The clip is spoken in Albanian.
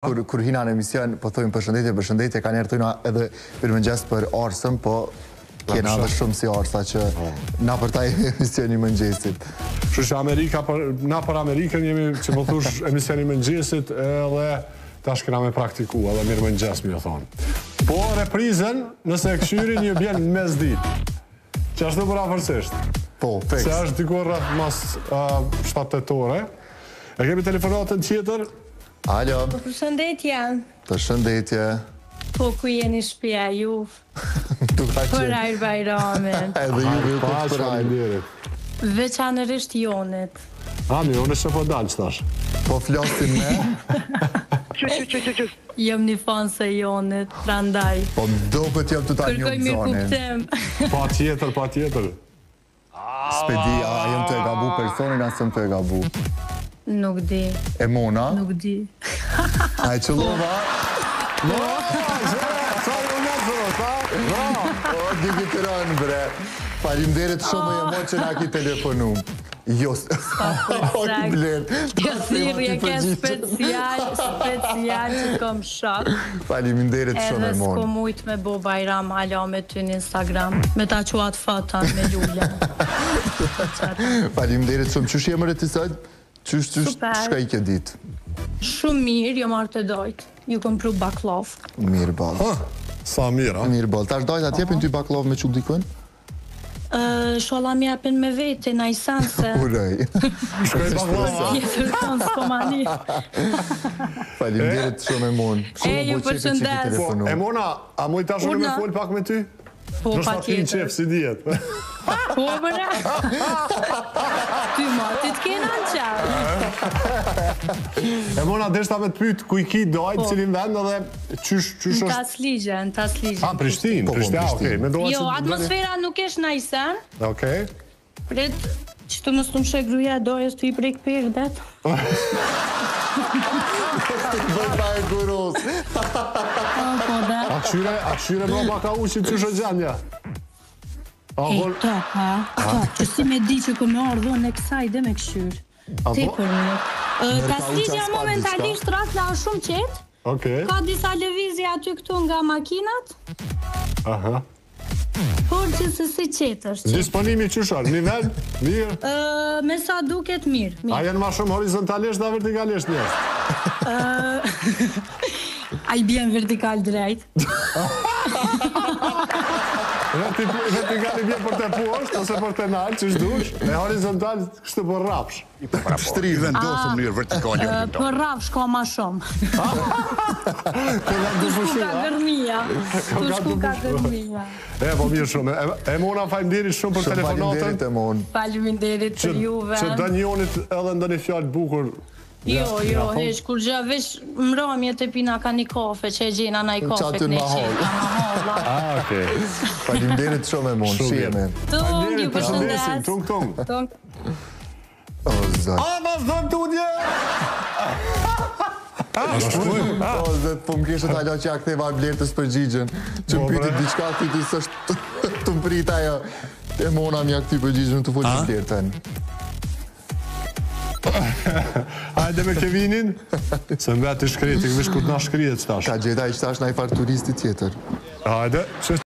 Kur hina në emision, po thujmë përshëndetje, ka njerë thujna edhe përmëngjes për arsëm, po kena dhe shumë si arsa që na për taj emisioni mëngjesit. Shushe na për Amerikën jemi që më thush emisioni mëngjesit edhe tash kena me praktiku edhe mirë mëngjes mi o thonë. Po reprizen nëse e këshyri një bjen në mes dit. Që ashtu për afërsisht. Po, feks. Se është dikur rrët mas 7-8 ore. E kemi telefonatën tjetër. Alo. Përshëndetje. Përshëndetje. Po ku jeni shtëpia ju? Për ajr Bajramin. Edhe ju për ajr. Veçanërisht Jonit. Mi, unë është po dalë qëtash. Po flasim me? Jëm një fanë se Jonit, prandaj. Po do këtë jam të ta një Kërkoj mirë zonin. kuptim. Pa tjetër. Spedi, a jem të e gabu personin, asëm të e gabu. Nuk di. E Mona? Nuk di. A e qëllova? O, diki të rënë, bre. Falimderit shumë e mo që na ki telefonu. Jo, o, ki blerë. Kjo thirrje ke special që kom shok. Falimderit shumë Edhe e mon. s'ko mujt me bo Bajram ala me ty në Instagram. Me ta quat fata me lullë. Falimderit shumë. Qysh jemë rëti sëtë? Qysh, shka i ke ditë? Shumë mirë, jo marrë të dojtë. Ju kom pru baklov. Mirë balë. Sa mirë, a? Mirë balë. Tash dojtë atjepin ty baklov me quk dikën? Shola mi apin me vete, na i sanë se... Urej. Shkoj baklava. Jetër konë s'ko mani. Falimderit shumë e mon. Ju përshëndes. E Mona, a moj tash unë me folë pak me ty? Po, pa tjetër. Qef si djetë. Po, bëra. Ty ma, ti t'kena në qarë. E Mona, deshta me të pytë ku i ki dojtë, cilin vend edhe qysh Në është... Tasligje, në Tasligje. A, Prishtinë, okej. Jo, atmosfera nuk esh në i sen. Okej. Pret, që të mës të më shë gruja dojës të i prek përdet. Bëj pa e kuros. Po, da. A këshyre më baka u që qysh o gjanja? Ta, që si me di që këmë ardhën e kësaj dhe me këshyrë. Te për mirë. Tasligja momentalisht rrasla është shumë qetë. Okej. Ka disa lëvizje aty këtu nga makinat. Aha. Por që se si qetë është. Disponimi qyshar, nivel, mirë? Me sa duket mirë. A jenë ma shumë horizontalisht dhe vertikalisht njështë? A i bjen vertikal drejt. Vertikali bje për të poshtë, ose për të nalë, që shdush, e horizontal kështë për rapsh. Shtri vendosëm njërë vertikali. Për rapsh ka ma shumë. Shku ka gërmija. Shku ka gërmija. E, po mirë shumë. E Mona, falimderit shumë për telefonatën. Falimderit e mon. Faleminderit për juve. Që dë njonit edhe ndë një fjallë bukur. Jo, hesh, kur gjë veç mramje të pina ka një kafe, që e gjena na i kafe Qaty këne mahol. qena. Okej. Falimderit shumë e mon. Shime. Tung, ju Përshëndesim, përshëndes. tung. O, zot. A, vazhdojmë të udje! O, zot, po më kishët alo që ja ktheva blertës përgjigjen. Që më pyti diçka, pyti sështë të më prit ajo. E Mona mja këti përgjigjen të folë blertën. Hajde me Kevinin, se mbet të shkreti, këvish kur t'na shkrijet qëtash. Ka gjeta i qëtash na i farë turisti tjetër. Hajde,